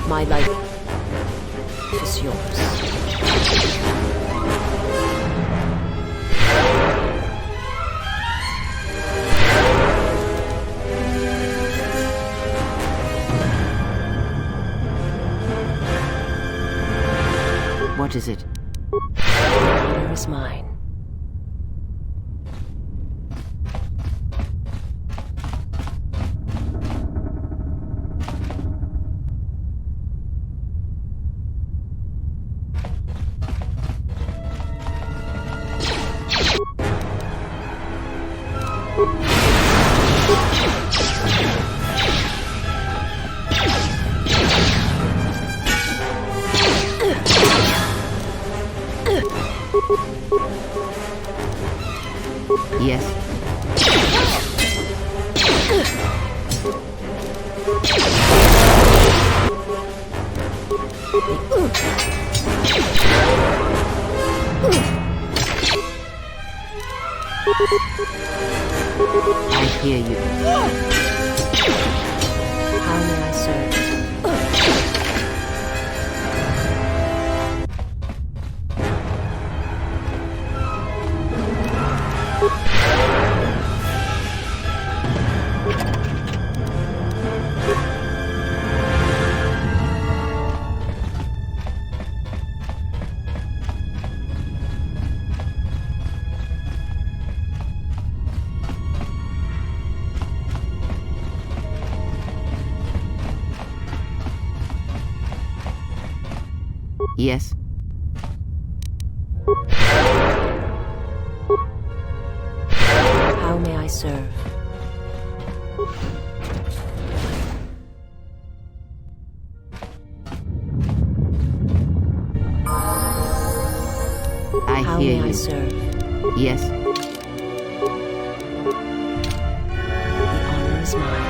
My life is yours. What is it? Honor is mine. Yes. I hear you. How may I serve? Yes. How may I serve? I How hear may you. I serve? Yes. The honor is mine.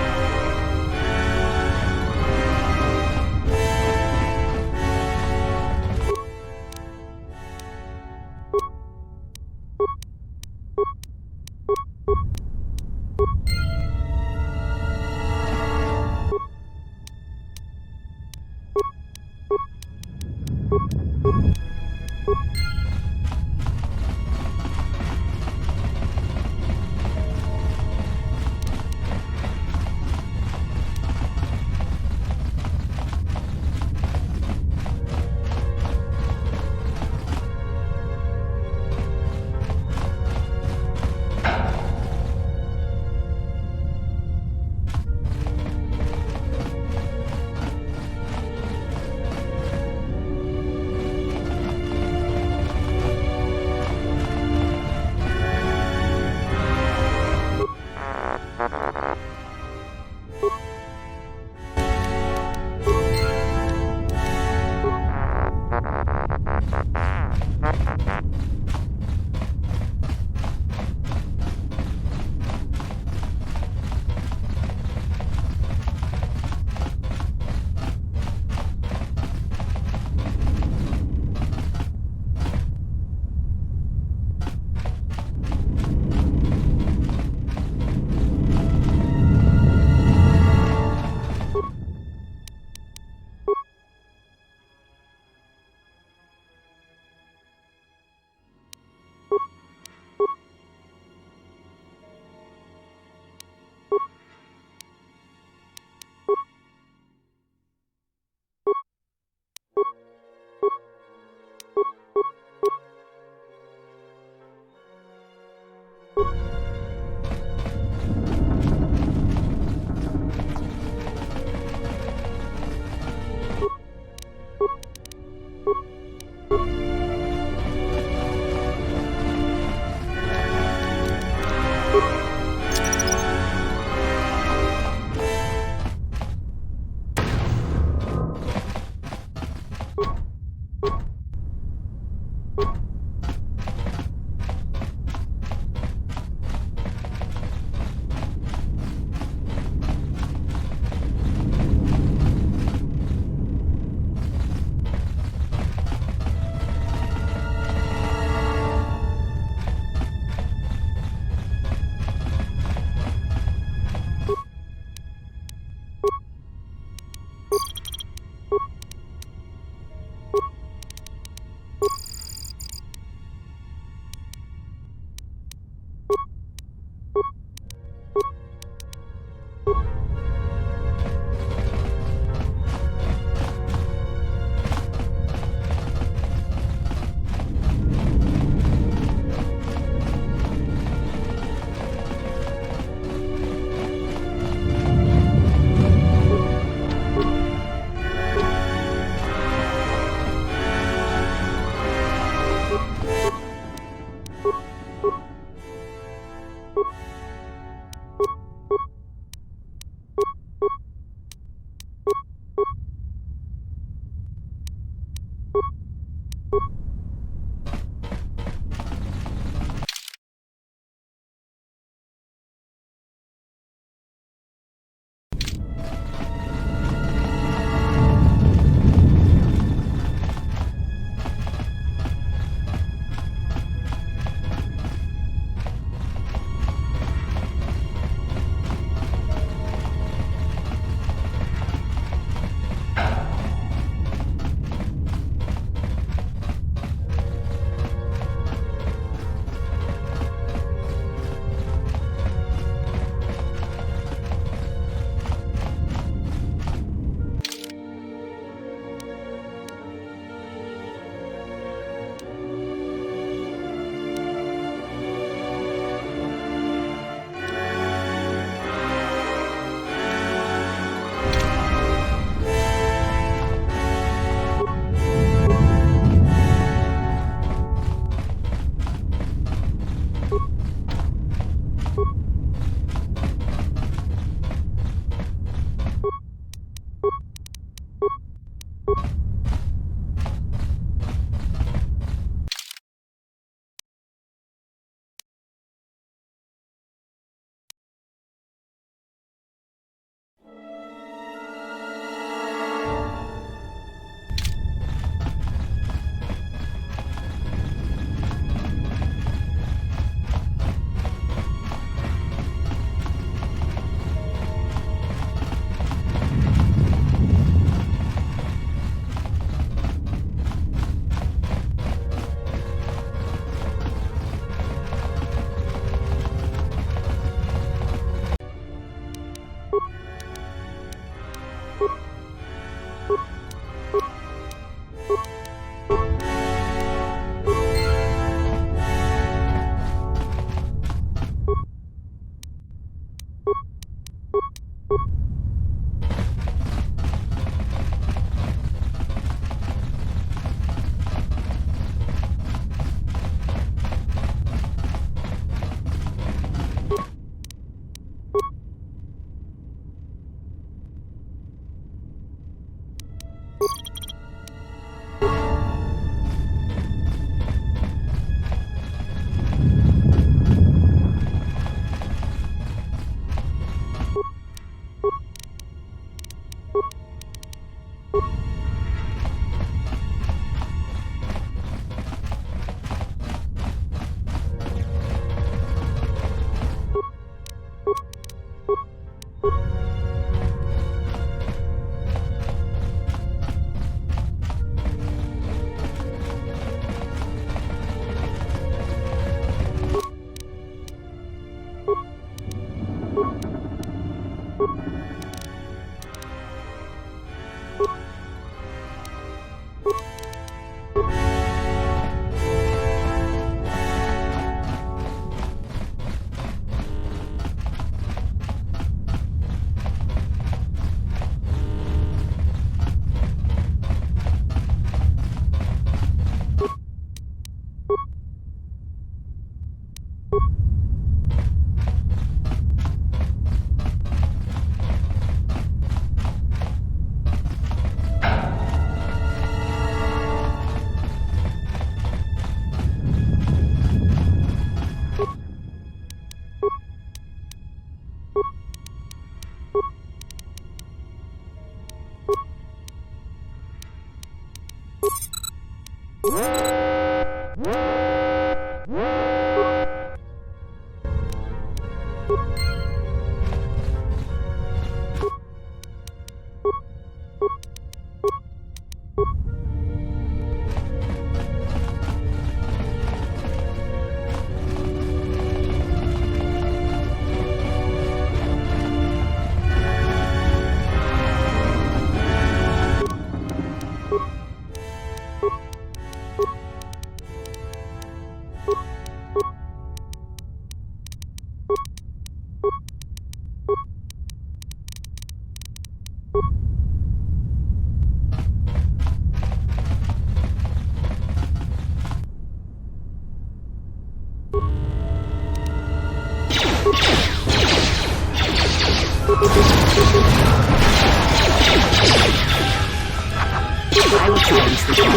I will silence this one.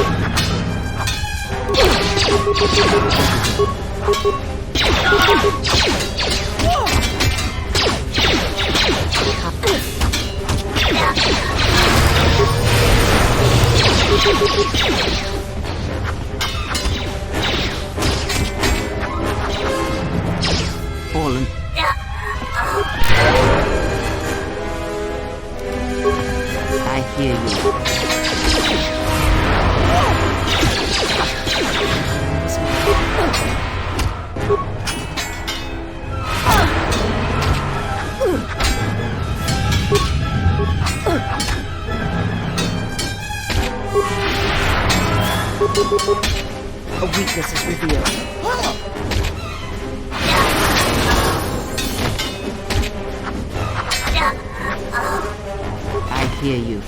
Fallen. I hear you. A weakness is revealed. I hear you.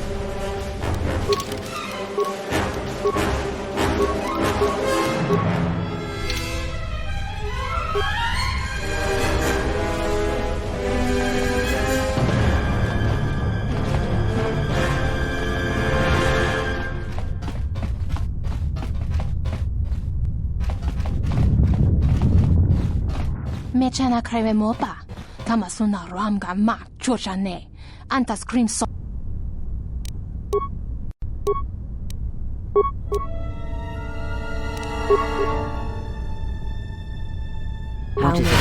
Mechana creve mopa. Tamasuna ramga ma chochane. Anta scream so. What is it?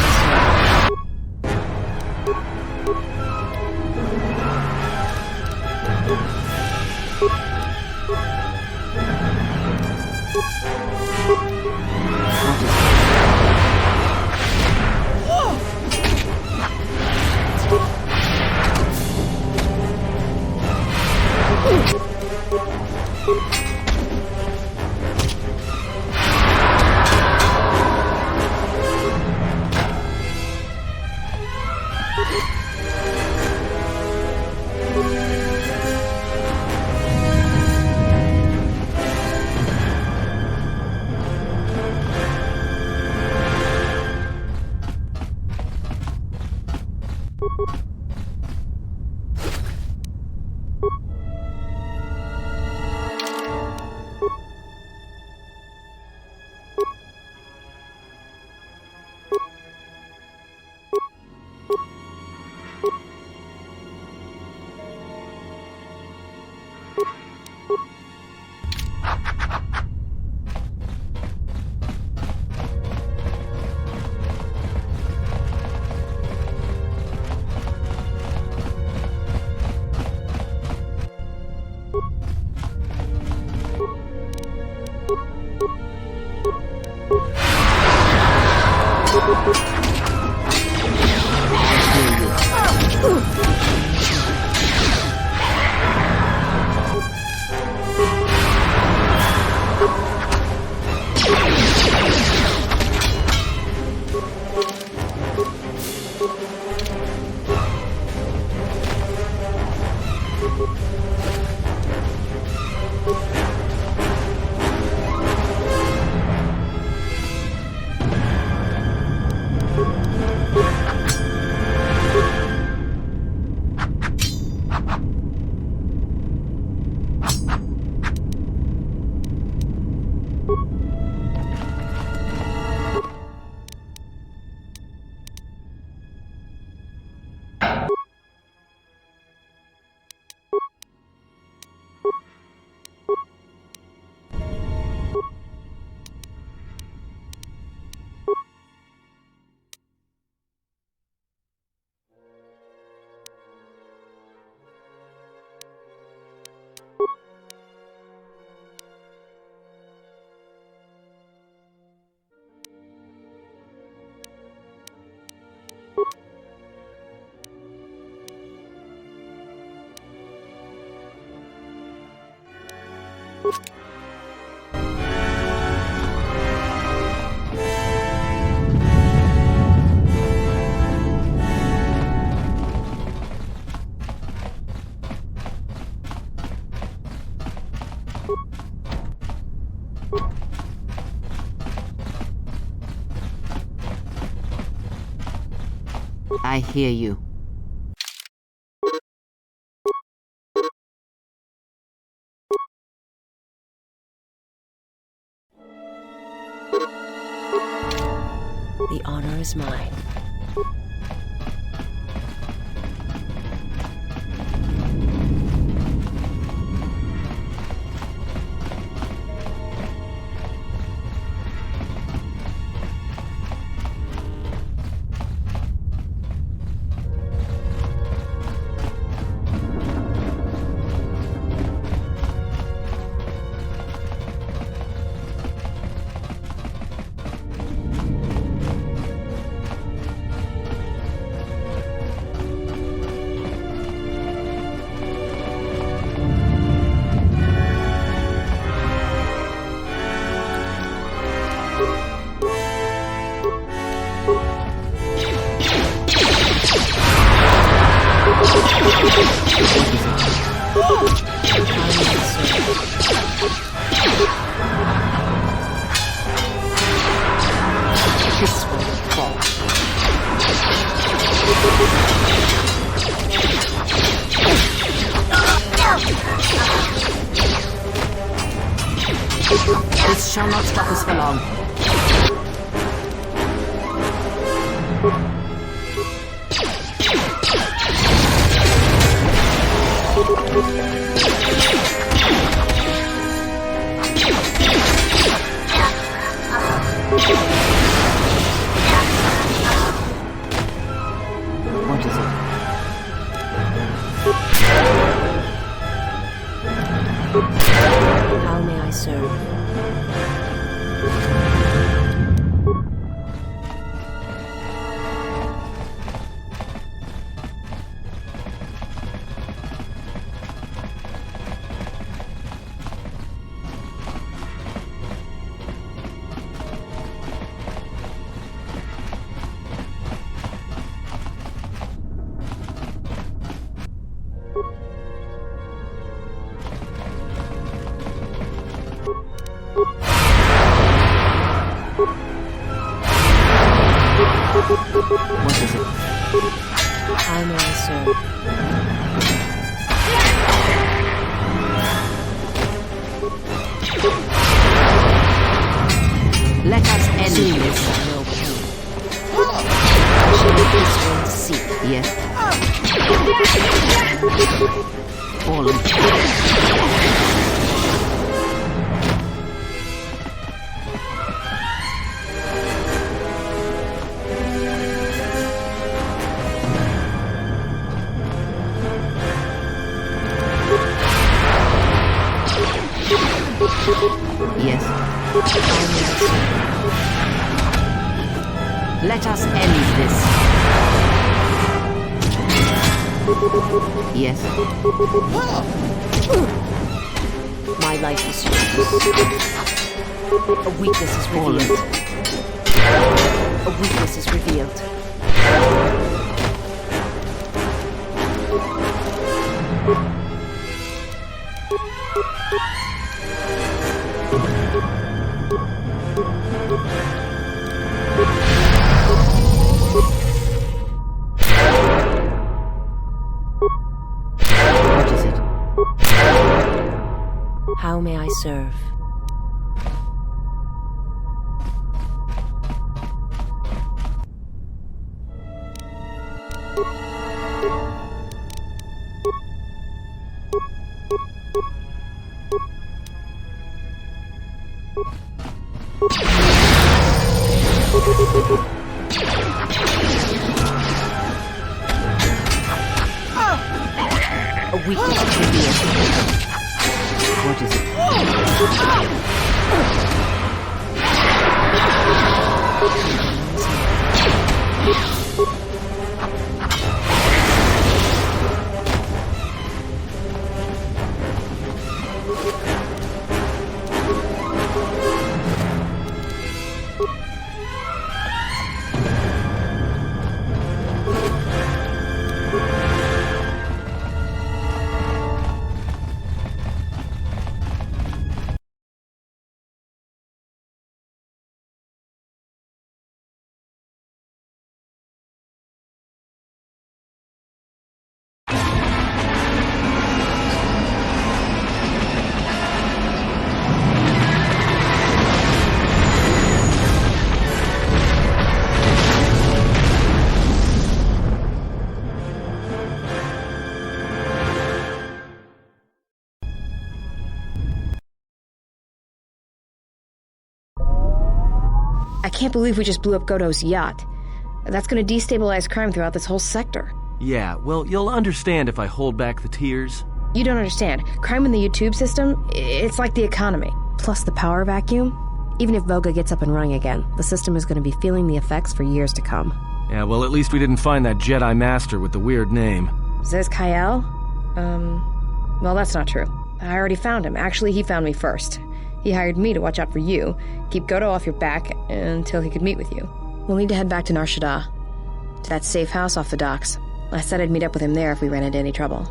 I hear you. The honor is mine. This will fall. This shall not stop us for long. What is it? How may I serve? What is it? How may I serve? Let us end Soon this. is no pain. I shall make this one seek. Yes. Fallen. Yes. Let us end this. Yes. My life is yours. A weakness is revealed. A weakness is revealed. What is it? How may I serve? A weakness is revealed. What is it? I can't believe we just blew up Godot's yacht. That's gonna destabilize crime throughout this whole sector. Yeah, well, you'll understand if I hold back the tears. You don't understand. Crime in the YouTube system, it's like the economy. Plus the power vacuum. Even if Voga gets up and running again, the system is gonna be feeling the effects for years to come. Yeah, well, at least we didn't find that Jedi Master with the weird name. Says Kyle? Well, that's not true. I already found him. Actually, he found me first. He hired me to watch out for you, keep Godo off your back until he could meet with you. We'll need to head back to Nar Shaddaa, to that safe house off the docks. I said I'd meet up with him there if we ran into any trouble.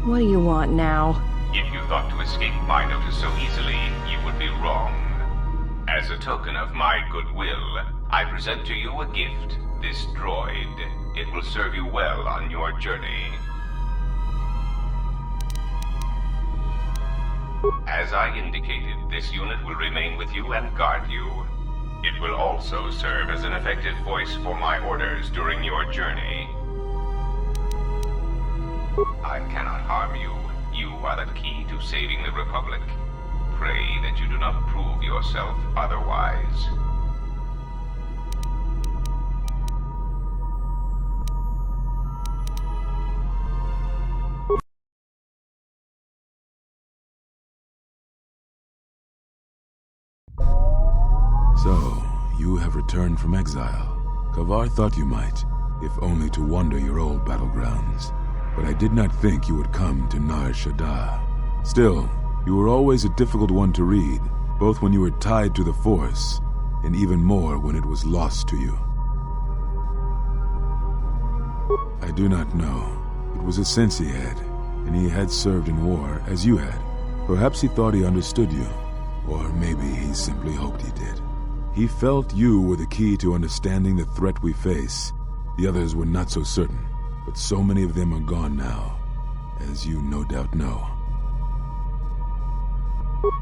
What do you want now? If you thought to escape my notice so easily, you would be wrong. As a token of my goodwill, I present to you a gift, this droid. It will serve you well on your journey. As I indicated, this unit will remain with you and guard you. It will also serve as an effective voice for my orders during your journey. I cannot harm you. You are the key to saving the Republic. Pray that you do not prove yourself otherwise. So, you have returned from exile. Kavar thought you might, if only to wander your old battlegrounds. But I did not think you would come to Nar Shaddaa. Still, you were always a difficult one to read, both when you were tied to the Force, and even more when it was lost to you. I do not know. It was a sense he had, and he had served in war, as you had. Perhaps he thought he understood you, or maybe he simply hoped he did. He felt you were the key to understanding the threat we face. The others were not so certain, but so many of them are gone now, as you no doubt know.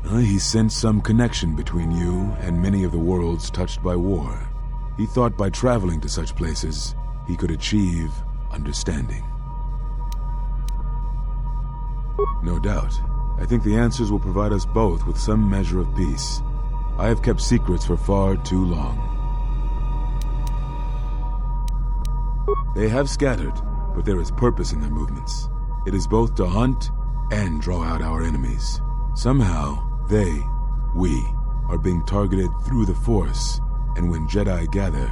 He sensed some connection between you and many of the worlds touched by war. He thought by traveling to such places, he could achieve understanding. No doubt. I think the answers will provide us both with some measure of peace. I have kept secrets for far too long. They have scattered, but there is purpose in their movements. It is both to hunt and draw out our enemies. Somehow, we, are being targeted through the Force, and when Jedi gather,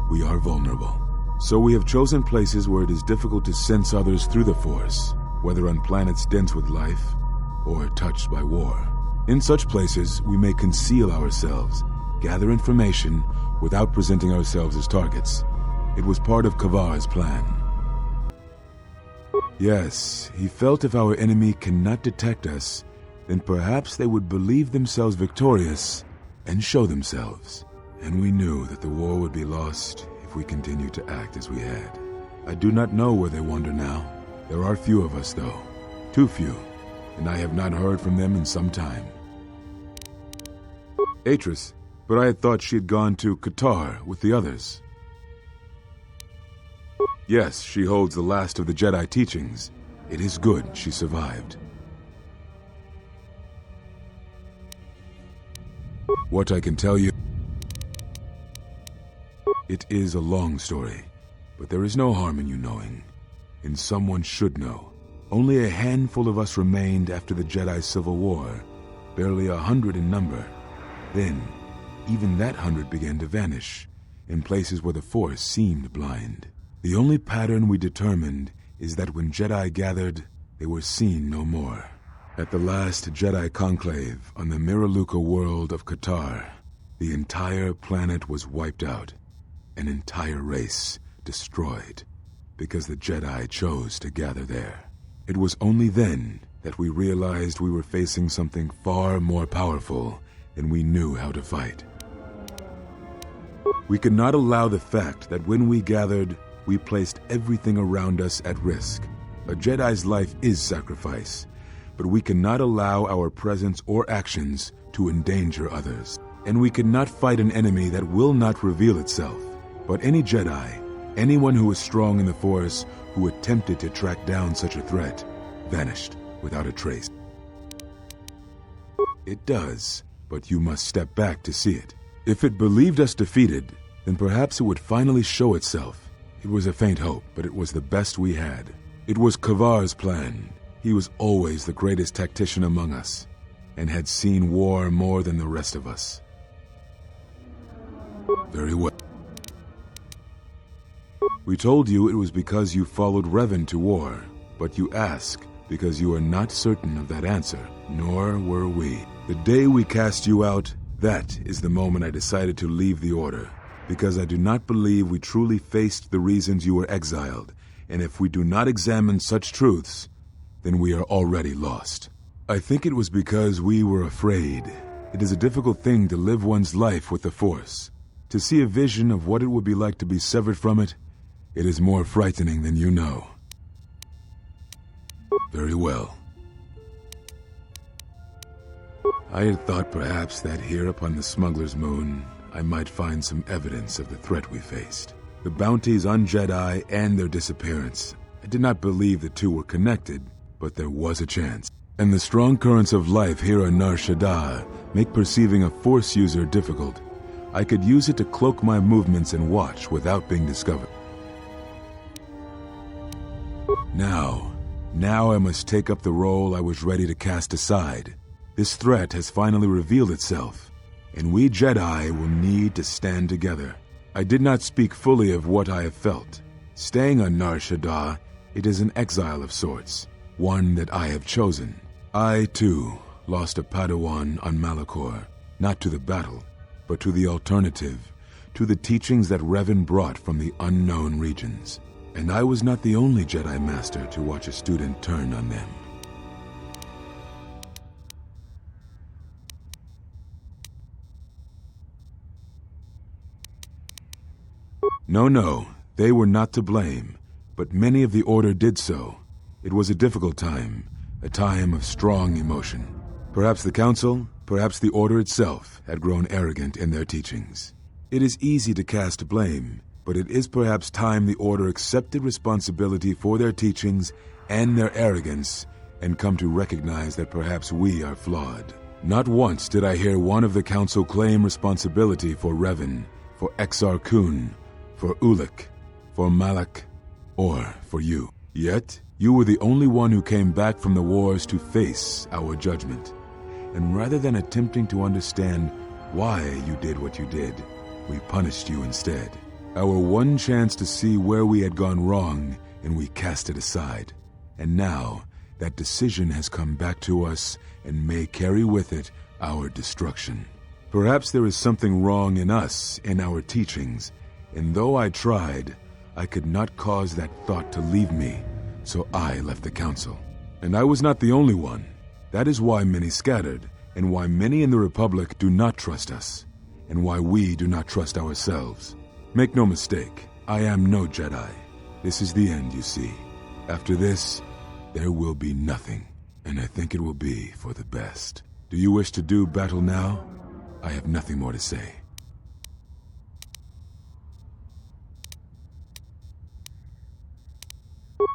we are vulnerable. So we have chosen places where it is difficult to sense others through the Force, whether on planets dense with life, or touched by war. In such places, we may conceal ourselves, gather information, without presenting ourselves as targets. It was part of Kavar's plan. Yes, he felt if our enemy cannot detect us, then perhaps they would believe themselves victorious and show themselves. And we knew that the war would be lost if we continued to act as we had. I do not know where they wander now. There are few of us, though. Too few. And I have not heard from them in some time. Atris, but I had thought she had gone to Qatar with the others. Yes, she holds the last of the Jedi teachings. It is good she survived. What I can tell you... It is a long story, but there is no harm in you knowing. And someone should know. Only a handful of us remained after the Jedi Civil War, barely 100 in number. Then, even that 100 began to vanish, in places where the Force seemed blind. The only pattern we determined is that when Jedi gathered, they were seen no more. At the last Jedi conclave on the Miraluka world of Qatar, the entire planet was wiped out, an entire race destroyed, because the Jedi chose to gather there. It was only then that we realized we were facing something far more powerful than we knew how to fight. We could not allow the fact that when we gathered, we placed everything around us at risk. A Jedi's life is sacrifice, but we cannot allow our presence or actions to endanger others. And we cannot fight an enemy that will not reveal itself. But any Jedi, anyone who is strong in the Force, who attempted to track down such a threat, vanished without a trace. It does, but you must step back to see it. If it believed us defeated, then perhaps it would finally show itself. It was a faint hope, but it was the best we had. It was Kavar's plan. He was always the greatest tactician among us, and had seen war more than the rest of us. Very well. We told you it was because you followed Revan to war, but you ask because you are not certain of that answer, nor were we. The day we cast you out, that is the moment I decided to leave the Order, because I do not believe we truly faced the reasons you were exiled, and if we do not examine such truths, then we are already lost. I think it was because we were afraid. It is a difficult thing to live one's life with the Force. To see a vision of what it would be like to be severed from it, it is more frightening than you know. Very well. I had thought perhaps that here upon the Smuggler's Moon, I might find some evidence of the threat we faced. The bounties on Jedi and their disappearance. I did not believe the two were connected, but there was a chance. And the strong currents of life here on Nar Shaddaa make perceiving a Force user difficult. I could use it to cloak my movements and watch without being discovered. Now I must take up the role I was ready to cast aside. This threat has finally revealed itself, and we Jedi will need to stand together. I did not speak fully of what I have felt. Staying on Nar Shaddaa, it is an exile of sorts, one that I have chosen. I, too, lost a Padawan on Malachor, not to the battle, but to the alternative, to the teachings that Revan brought from the unknown regions. And I was not the only Jedi Master to watch a student turn on them. No, they were not to blame, but many of the Order did so. It was a difficult time, a time of strong emotion. Perhaps the Council, perhaps the Order itself, had grown arrogant in their teachings. It is easy to cast blame, but it is perhaps time the Order accepted responsibility for their teachings and their arrogance, and come to recognize that perhaps we are flawed. Not once did I hear one of the Council claim responsibility for Revan, for Exar Kun, for Ulic, for Malak, or for you. Yet, you were the only one who came back from the wars to face our judgment. And rather than attempting to understand why you did what you did, we punished you instead. Our one chance to see where we had gone wrong, and we cast it aside. And now, that decision has come back to us and may carry with it our destruction. Perhaps there is something wrong in us, in our teachings, and though I tried, I could not cause that thought to leave me, so I left the Council. And I was not the only one. That is why many scattered, and why many in the Republic do not trust us, and why we do not trust ourselves. Make no mistake, I am no Jedi. This is the end, you see. After this, there will be nothing, and I think it will be for the best. Do you wish to do battle now? I have nothing more to say.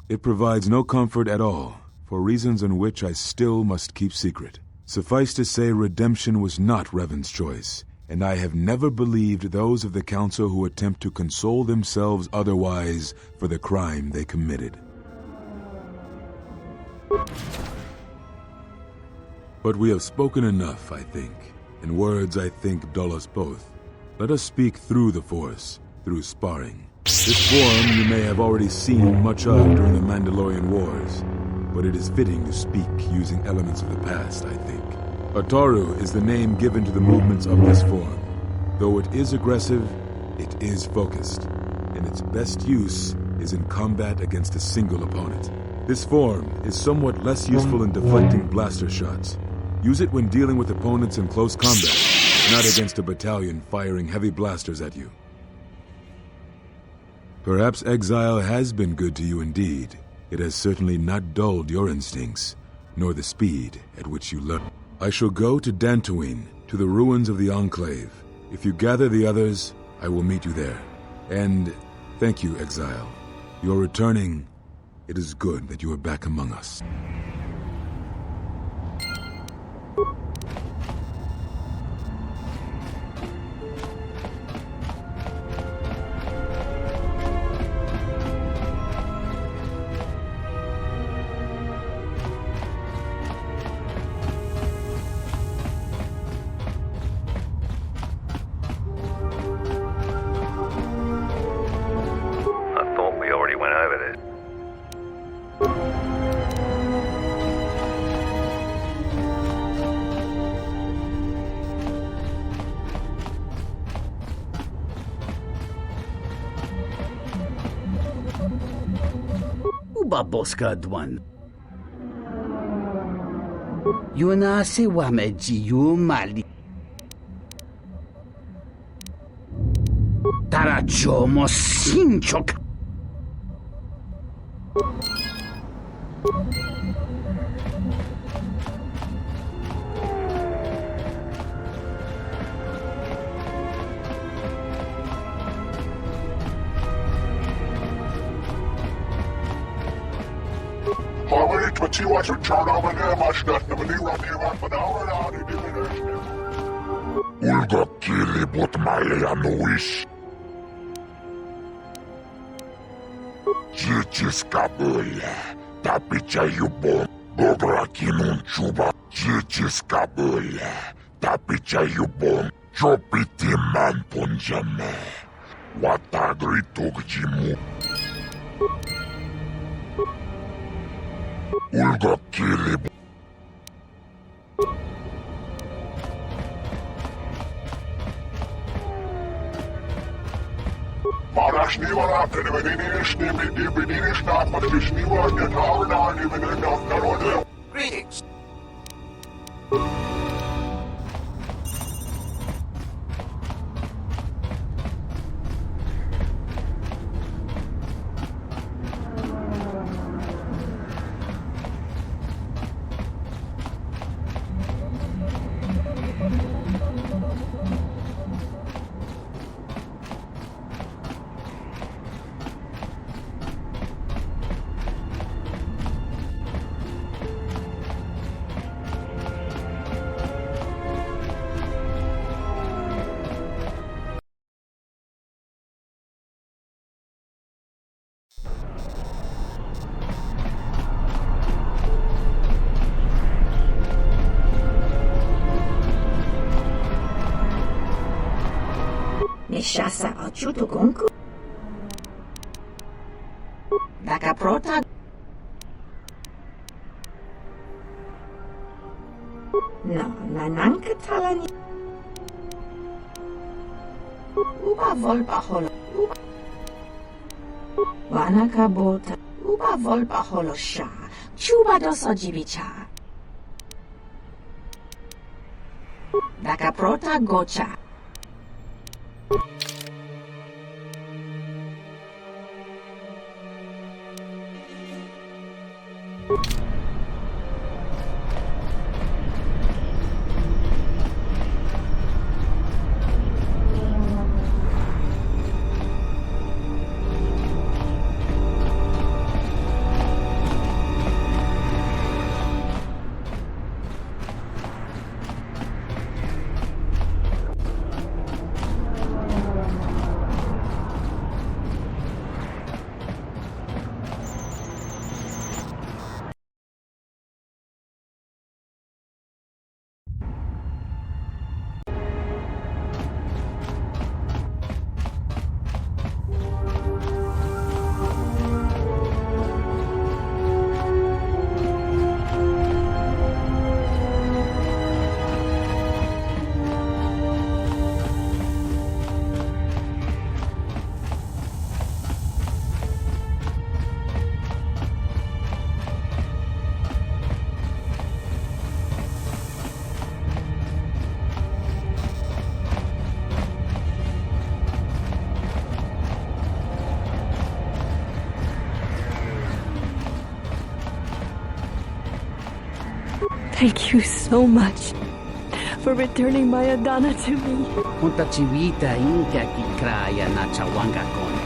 It provides no comfort at all, for reasons in which I still must keep secret. Suffice to say, redemption was not Revan's choice, and I have never believed those of the Council who attempt to console themselves otherwise for the crime they committed. But we have spoken enough, I think, and words, I think, dull us both. Let us speak through the Force, through sparring. This form you may have already seen much of during the Mandalorian Wars, but it is fitting to speak using elements of the past, I think. Ataru is the name given to the movements of this form. Though it is aggressive, it is focused, and its best use is in combat against a single opponent. This form is somewhat less useful in deflecting blaster shots. Use it when dealing with opponents in close combat, not against a battalion firing heavy blasters at you. Perhaps exile has been good to you indeed. It has certainly not dulled your instincts, nor the speed at which you learn. I shall go to Dantooine, to the ruins of the Enclave. If you gather the others, I will meet you there. And thank you, exile. You're returning. It is good that you are back among us. Uba boska dwan. Yuna si wameji yumali. Tarachomo sinchok. Ulga kilibut maleanuis. Ciciscabăle, tapicaiubon, gobrakinun ciuba. Ciciscabăle, tapicaiubon, ciopitiman punjame. Watagrituk jimu. Ulga kilibut. Greetings. Nishasa achuto gonku. Daka prota. No, nananka talani. Uba volpa holo. Uba. Wanaka bota. Uba volpa holo sha. Chuba dos ojibicha. Daka prota gocha. Thank you so much for returning my Adana to me. Punta chivita inka ki kraya na chawanga kone.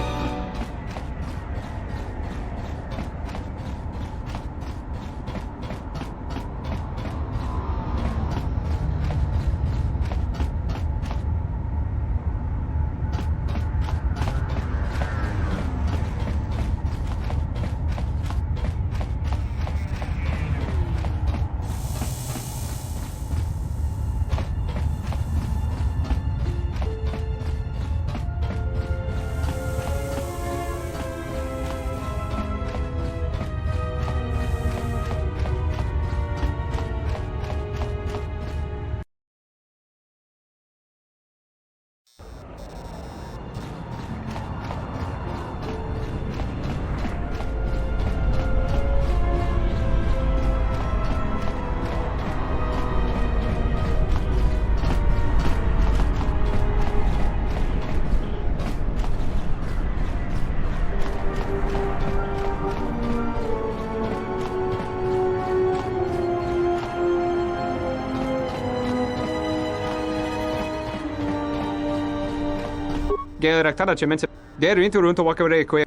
Geraktada cemense. Derintu runto wakare kwe.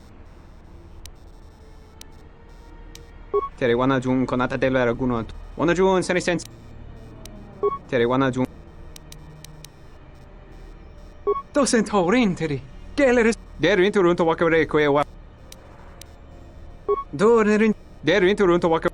Tere wana jun konata della raguno. Wana jun seni sense. Tere wana jun. Docent horin teri. Geleris. Derintu runto wakare kwe wa. Derintu runto wakare.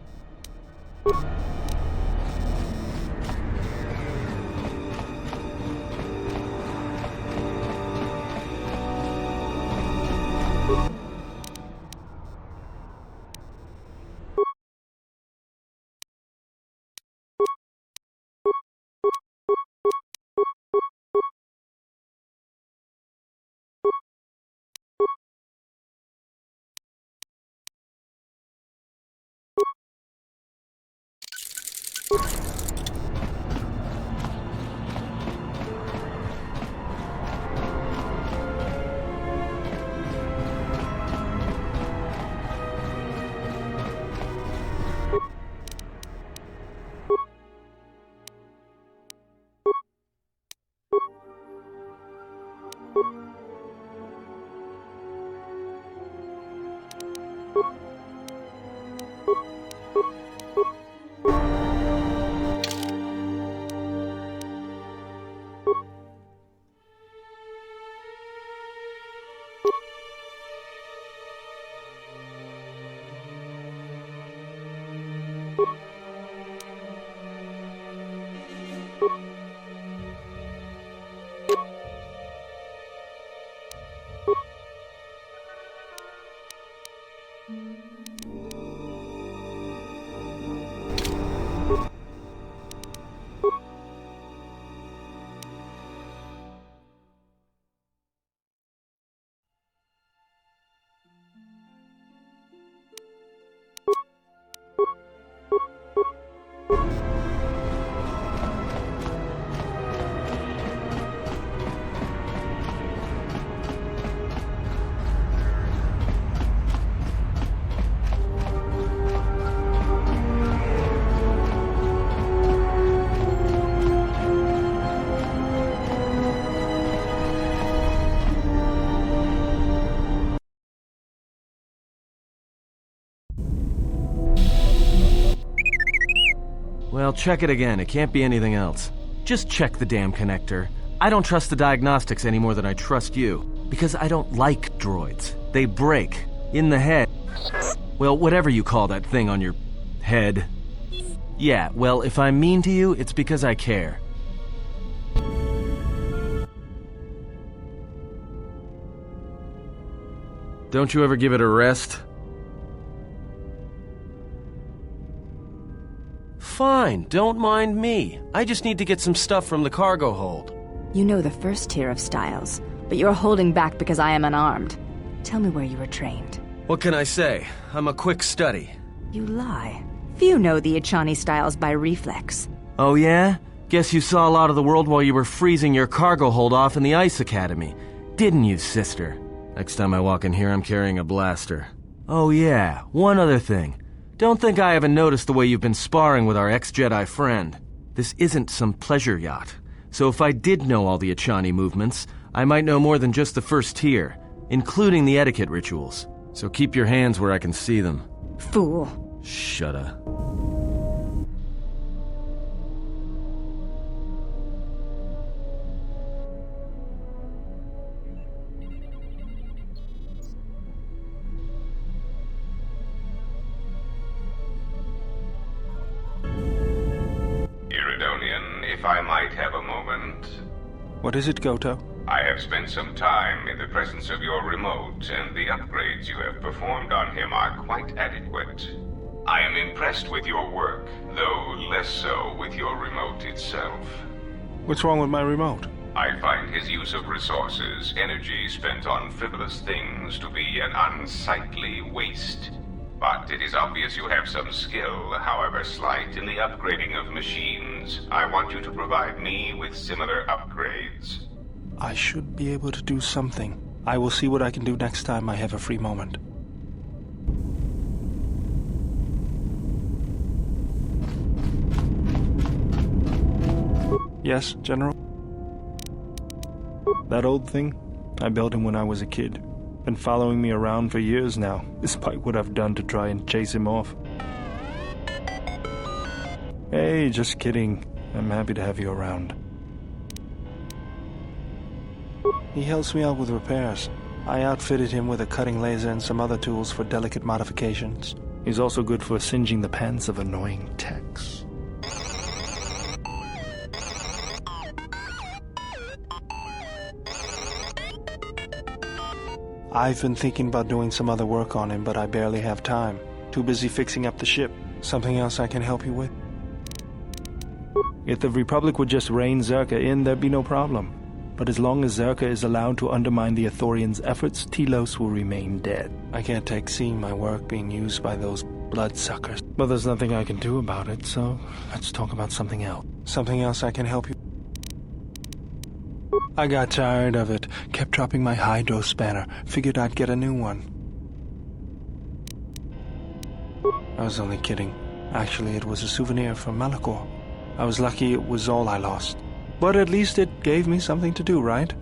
Well, check it again. It can't be anything else. Just check the damn connector. I don't trust the diagnostics any more than I trust you. Because I don't like droids. They break. In the head. Well, whatever you call that thing on your head. Yeah, well, if I'm mean to you, it's because I care. Don't you ever give it a rest? Fine, don't mind me. I just need to get some stuff from the cargo hold. You know the first tier of styles, but you're holding back because I am unarmed. Tell me where you were trained. What can I say? I'm a quick study. You lie. Few know the Echani styles by reflex. Oh yeah? Guess you saw a lot of the world while you were freezing your cargo hold off in the Ice Academy. Didn't you, sister? Next time I walk in here, I'm carrying a blaster. Oh yeah, one other thing. Don't think I haven't noticed the way you've been sparring with our ex-Jedi friend. This isn't some pleasure yacht. So if I did know all the Echani movements, I might know more than just the first tier, including the etiquette rituals. So keep your hands where I can see them. Fool. Shut up. If I might have a moment. What is it, Goto? I have spent some time in the presence of your remote, and the upgrades you have performed on him are quite adequate. I am impressed with your work, though less so with your remote itself. What's wrong with my remote? I find his use of resources, energy spent on frivolous things, to be an unsightly waste. But it is obvious you have some skill, however slight, in the upgrading of machines. I want you to provide me with similar upgrades. I should be able to do something. I will see what I can do next time I have a free moment. Yes, General? That old thing? I built him when I was a kid. Been following me around for years now, despite what I've done to try and chase him off. Hey, just kidding. I'm happy to have you around. He helps me out with repairs. I outfitted him with a cutting laser and some other tools for delicate modifications. He's also good for singeing the pants of annoying techs. I've been thinking about doing some other work on him, but I barely have time. Too busy fixing up the ship. Something else I can help you with? If the Republic would just rein Zerka in, there'd be no problem. But as long as Zerka is allowed to undermine the Ithorians' efforts, Telos will remain dead. I can't take seeing my work being used by those bloodsuckers. But there's nothing I can do about it, so let's talk about something else. Something else I can help you. I got tired of it. Kept dropping my hydro spanner. Figured I'd get a new one. I was only kidding. Actually, it was a souvenir from Malachor. I was lucky it was all I lost. But at least it gave me something to do, right?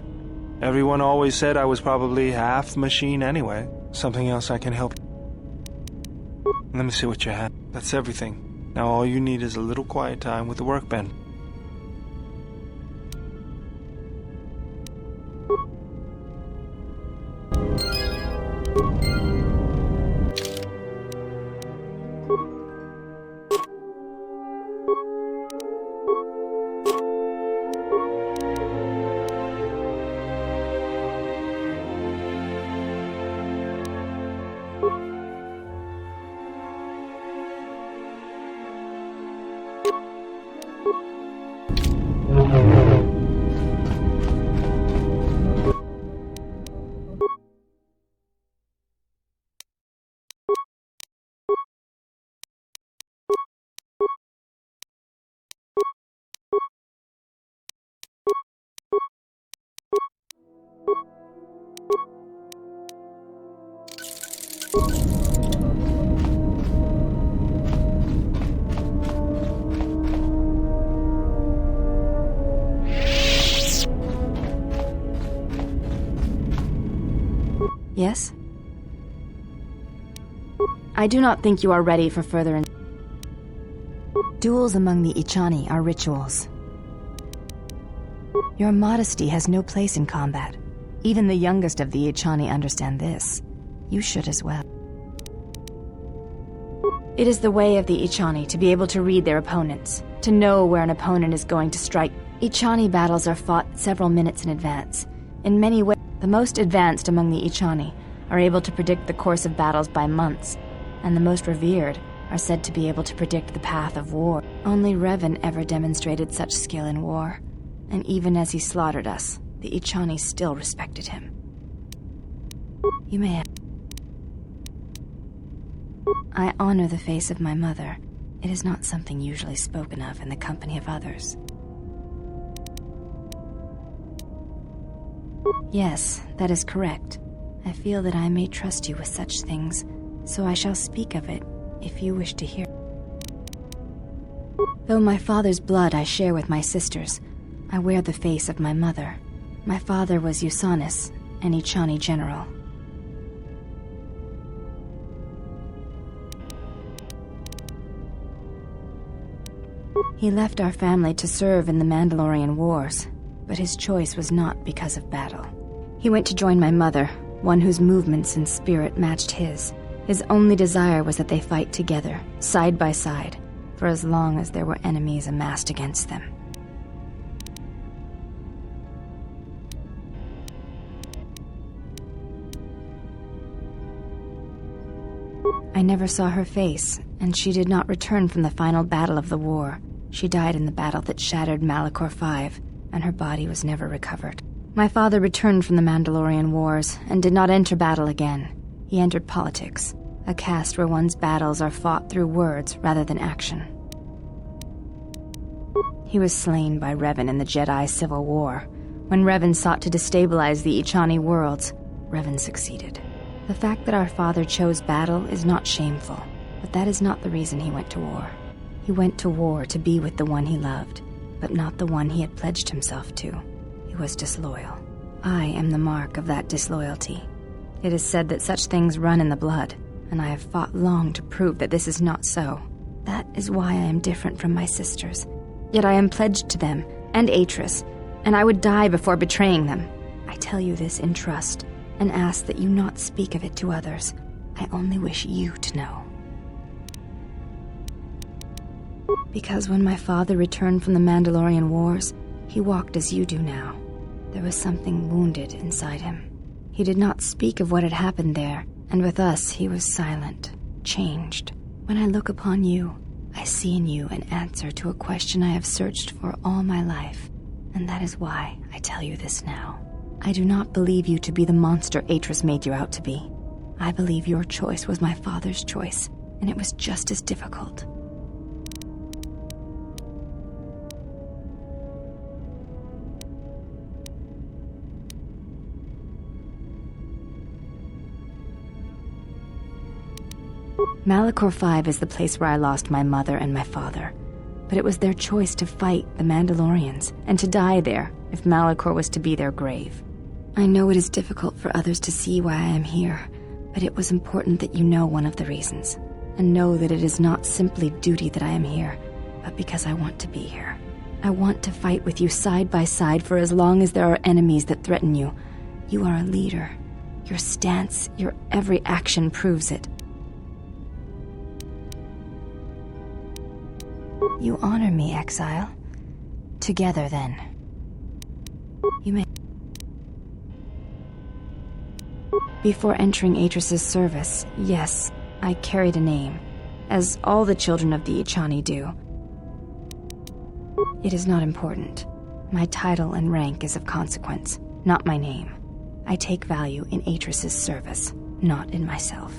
Everyone always said I was probably half machine anyway. Something else I can help. Let me see what you have. That's everything. Now all you need is a little quiet time with the workbench. Yes? I do not think you are ready for further duels among the Ichani are rituals. Your modesty has no place in combat. Even the youngest of the Ichani understand this. You should as well. It is the way of the Ichani to be able to read their opponents, to know where an opponent is going to strike. Ichani battles are fought several minutes in advance. In many ways, the most advanced among the Ichani are able to predict the course of battles by months, and the most revered are said to be able to predict the path of war. Only Revan ever demonstrated such skill in war, and even as he slaughtered us, the Ichani still respected him. You may have... I honor the face of my mother. It is not something usually spoken of in the company of others. Yes, that is correct. I feel that I may trust you with such things, so I shall speak of it if you wish to hear. Though my father's blood I share with my sisters, I wear the face of my mother. My father was Usanis, an Ichani general. He left our family to serve in the Mandalorian Wars, but his choice was not because of battle. He went to join my mother, one whose movements and spirit matched his. His only desire was that they fight together, side by side, for as long as there were enemies amassed against them. I never saw her face, and she did not return from the final battle of the war. She died in the battle that shattered Malachor V, and her body was never recovered. My father returned from the Mandalorian Wars and did not enter battle again. He entered politics, a caste where one's battles are fought through words rather than action. He was slain by Revan in the Jedi Civil War. When Revan sought to destabilize the Ichani worlds, Revan succeeded. The fact that our father chose battle is not shameful, but that is not the reason he went to war. He went to war to be with the one he loved, but not the one he had pledged himself to. He was disloyal. I am the mark of that disloyalty. It is said that such things run in the blood, and I have fought long to prove that this is not so. That is why I am different from my sisters. Yet I am pledged to them, and Atris, and I would die before betraying them. I tell you this in trust, and ask that you not speak of it to others. I only wish you to know. Because when my father returned from the Mandalorian Wars, he walked as you do now. There was something wounded inside him. He did not speak of what had happened there, and with us he was silent, changed. When I look upon you, I see in you an answer to a question I have searched for all my life, and that is why I tell you this now. I do not believe you to be the monster Atris made you out to be. I believe your choice was my father's choice, and it was just as difficult. Malachor 5 is the place where I lost my mother and my father, but it was their choice to fight the Mandalorians and to die there if Malachor was to be their grave. I know it is difficult for others to see why I am here, but it was important that you know one of the reasons, and know that it is not simply duty that I am here, but because I want to be here. I want to fight with you side by side for as long as there are enemies that threaten you. You are a leader. Your stance, your every action proves it. You honor me, exile. Together, then. You may... Before entering Atris's service, yes, I carried a name, as all the children of the Ichani do. It is not important. My title and rank is of consequence, not my name. I take value in Atris's service, not in myself.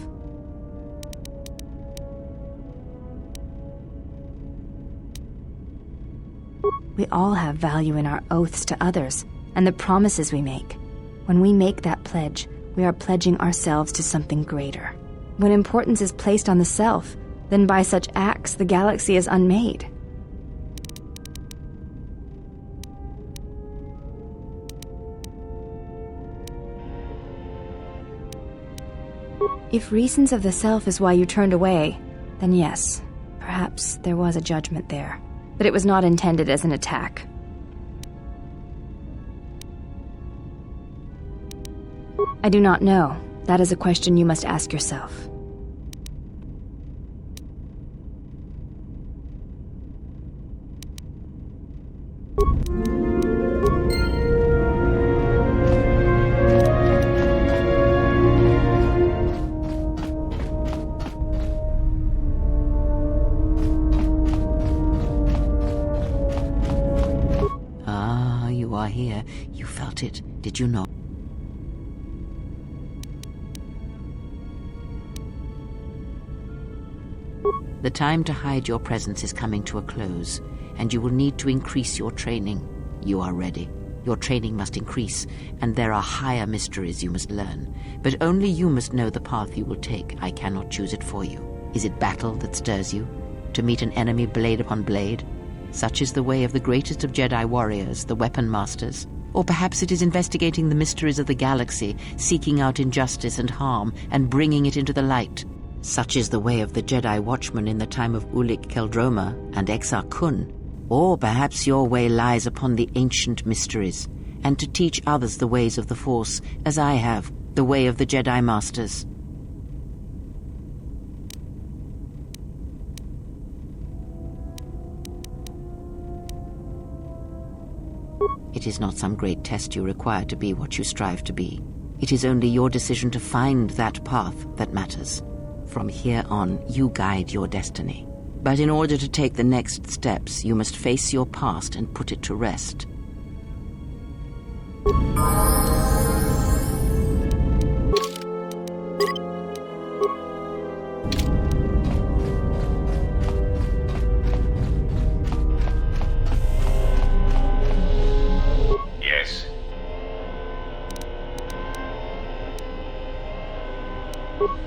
We all have value in our oaths to others, and the promises we make. When we make that pledge, we are pledging ourselves to something greater. When importance is placed on the self, then by such acts the galaxy is unmade. If reasons of the self is why you turned away, then yes, perhaps there was a judgment there. But it was not intended as an attack. I do not know. That is a question you must ask yourself. Here, you felt it, did you not? The time to hide your presence is coming to a close, and you will need to increase your training. You are ready. Your training must increase, and there are higher mysteries you must learn. But only you must know the path you will take. I cannot choose it for you. Is it battle that stirs you? To meet an enemy blade upon blade? Such is the way of the greatest of Jedi warriors, the weapon masters. Or perhaps it is investigating the mysteries of the galaxy, seeking out injustice and harm, and bringing it into the light. Such is the way of the Jedi watchman in the time of Ulik Keldroma and Exar Kun. Or perhaps your way lies upon the ancient mysteries, and to teach others the ways of the Force, as I have, the way of the Jedi Masters. It is not some great test you require to be what you strive to be. It is only your decision to find that path that matters. From here on, you guide your destiny. But in order to take the next steps, you must face your past and put it to rest.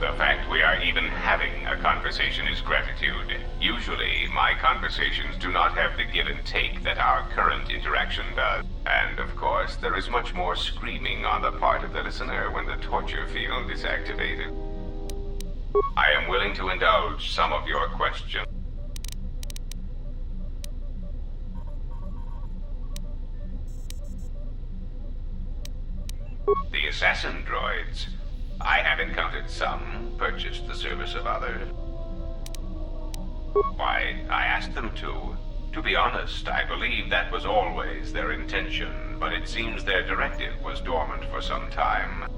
The fact we are even having a conversation is gratitude. Usually, my conversation conversations do not have the give and take that our current interaction does. And, of course, there is much more screaming on the part of the listener when the torture field is activated. I am willing to indulge some of your questions. The assassin droids. I have encountered some, purchased the service of others. Why, I asked them to. To be honest, I believe that was always their intention, but it seems their directive was dormant for some time.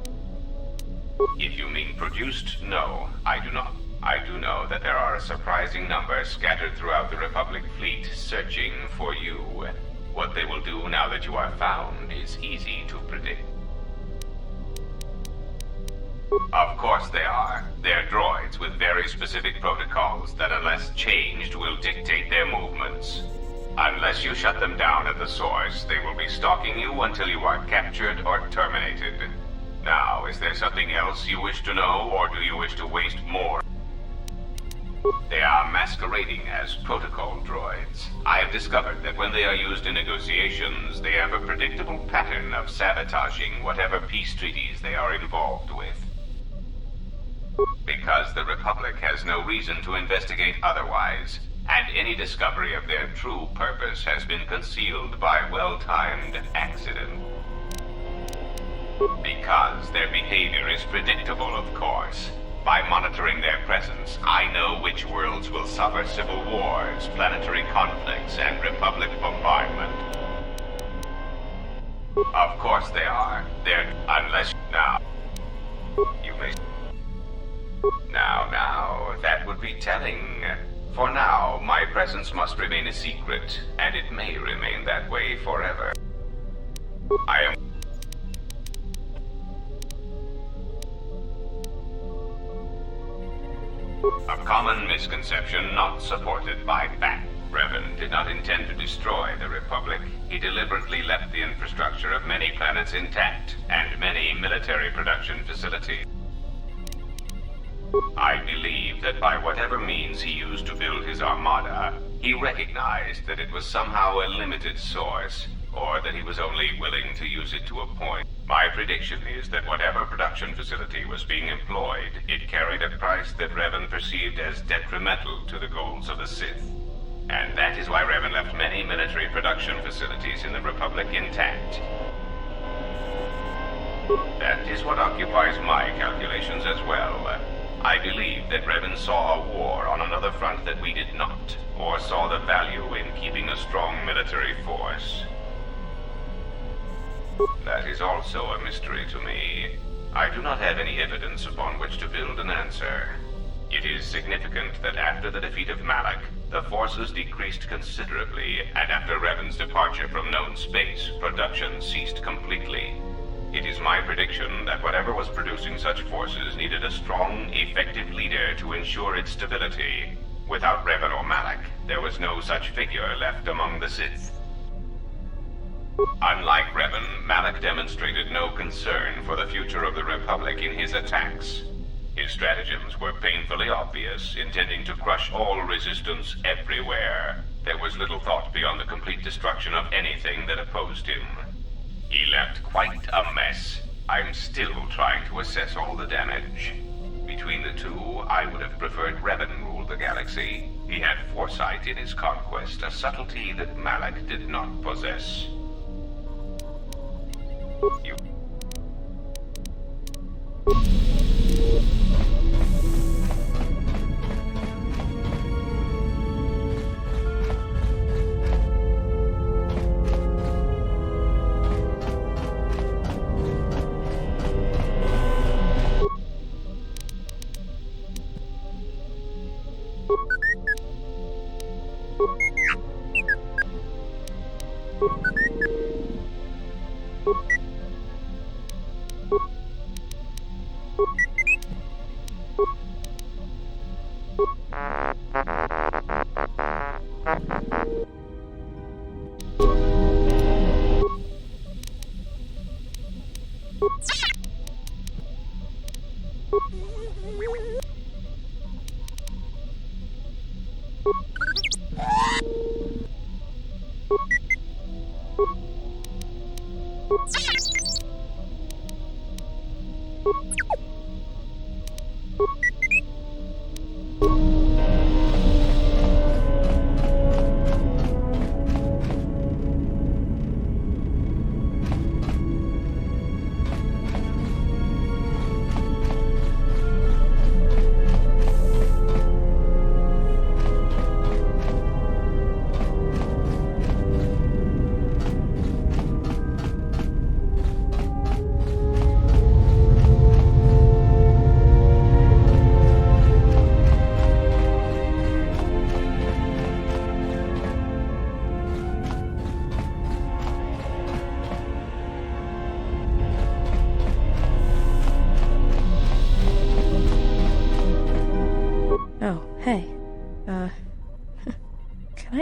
If you mean produced, no, I do not. I do know that there are a surprising number scattered throughout the Republic fleet searching for you. What they will do now that you are found is easy to predict. Of course they are. They're droids with very specific protocols that, unless changed, will dictate their movements. Unless you shut them down at the source, they will be stalking you until you are captured or terminated. Now, is there something else you wish to know, or do you wish to waste more? They are masquerading as protocol droids. I have discovered that when they are used in negotiations, they have a predictable pattern of sabotaging whatever peace treaties they are involved with. Because the Republic has no reason to investigate otherwise, and any discovery of their true purpose has been concealed by well-timed accident. Because their behavior is predictable, of course. By monitoring their presence, I know which worlds will suffer civil wars, planetary conflicts, and Republic bombardment. Of course they are. They're... unless... now... you may... Now, that would be telling. For now, my presence must remain a secret, and it may remain that way forever. I am... a common misconception not supported by fact. Revan did not intend to destroy the Republic. He deliberately left the infrastructure of many planets intact, and many military production facilities. I believe that by whatever means he used to build his armada, he recognized that it was somehow a limited source, or that he was only willing to use it to a point. My prediction is that whatever production facility was being employed, it carried a price that Revan perceived as detrimental to the goals of the Sith. And that is why Revan left many military production facilities in the Republic intact. That is what occupies my calculations as well. I believe that Revan saw a war on another front that we did not, or saw the value in keeping a strong military force. That is also a mystery to me. I do not have any evidence upon which to build an answer. It is significant that after the defeat of Malak, the forces decreased considerably, and after Revan's departure from known space, production ceased completely. It is my prediction that whatever was producing such forces needed a strong, effective leader to ensure its stability. Without Revan or Malak, there was no such figure left among the Sith. Unlike Revan, Malak demonstrated no concern for the future of the Republic in his attacks. His stratagems were painfully obvious, intending to crush all resistance everywhere. There was little thought beyond the complete destruction of anything that opposed him. He left quite a mess. I'm still trying to assess all the damage. Between the two, I would have preferred Revan rule the galaxy. He had foresight in his conquest, a subtlety that Malak did not possess. You...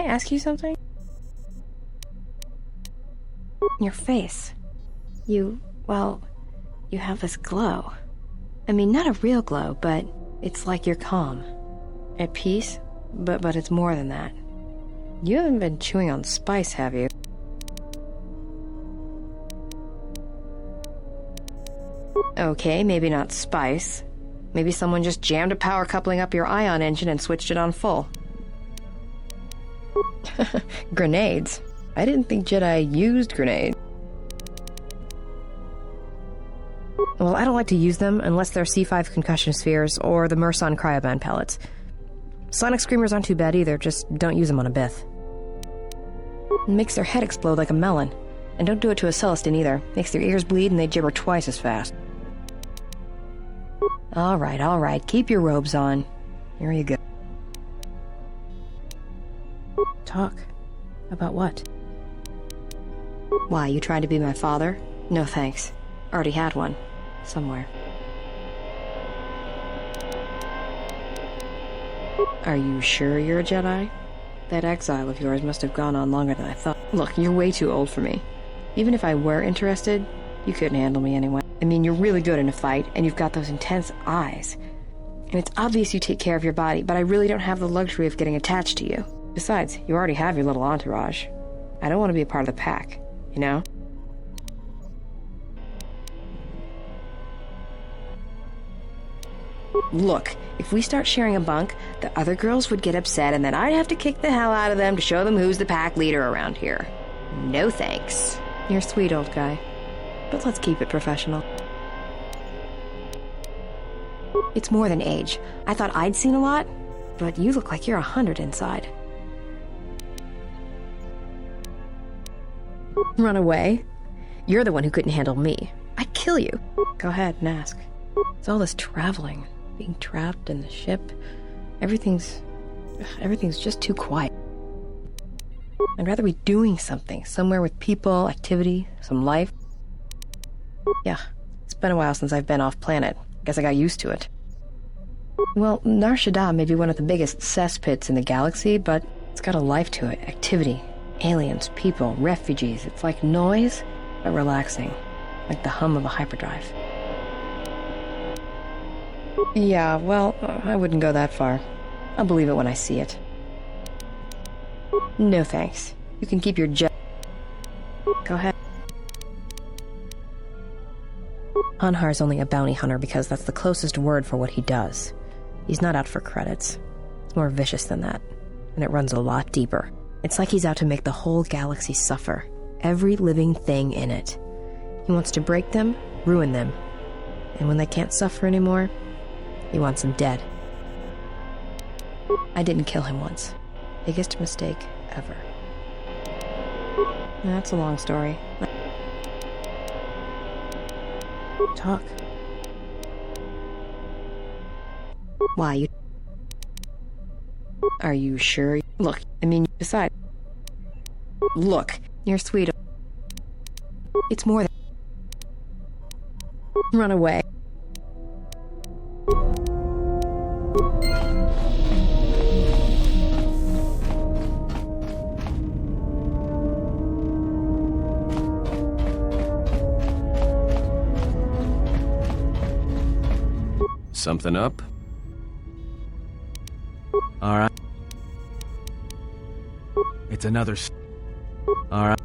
ask you something? Your face. Well, you have this glow. I mean, not a real glow, but it's like you're calm. At peace, but it's more than that. You haven't been chewing on spice, have you? Okay, maybe not spice. Maybe someone just jammed a power coupling up your ion engine and switched it on full. Grenades? I didn't think Jedi used grenades. Well, I don't like to use them unless they're C5 concussion spheres or the Merson cryoband pellets. Sonic screamers aren't too bad either, just don't use them on a Bith. It makes their head explode like a melon. And don't do it to a Celestin either. Makes their ears bleed and they gibber twice as fast. Alright, keep your robes on. Here you go. Talk. About what? Why, you trying to be my father? No thanks. Already had one. Somewhere. Are you sure you're a Jedi? That exile of yours must have gone on longer than I thought. Look, you're way too old for me. Even if I were interested, you couldn't handle me anyway. I mean, you're really good in a fight, and you've got those intense eyes. And it's obvious you take care of your body, but I really don't have the luxury of getting attached to you. Besides, you already have your little entourage. I don't want to be a part of the pack, you know? Look, if we start sharing a bunk, the other girls would get upset and then I'd have to kick the hell out of them to show them who's the pack leader around here. No thanks. You're sweet, old guy. But let's keep it professional. It's more than age. I thought I'd seen a lot, but you look like you're 100 inside. Run away? You're the one who couldn't handle me. I'd kill you. Go ahead and ask. It's all this traveling, being trapped in the ship. Everything's just too quiet. I'd rather be doing something, somewhere with people, activity, some life. Yeah, it's been a while since I've been off planet. Guess I got used to it. Well, Nar Shaddaa may be one of the biggest cesspits in the galaxy, but it's got a life to it. Activity, aliens, people, refugees. It's like noise, but relaxing. Like the hum of a hyperdrive. Yeah, well, I wouldn't go that far. I'll believe it when I see it. No thanks. You can keep your jet. Go ahead. Anhar's only a bounty hunter because that's the closest word for what he does. He's not out for credits. It's more vicious than that, and it runs a lot deeper. It's like he's out to make the whole galaxy suffer. Every living thing in it. He wants to break them, ruin them. And when they can't suffer anymore, he wants them dead. I didn't kill him once. Biggest mistake ever. That's a long story. Talk. Why, you... Are you sure? Look, I mean, besides... Look, you're sweet. It's more than... Run away. Something up? Alright. It's another... Alright.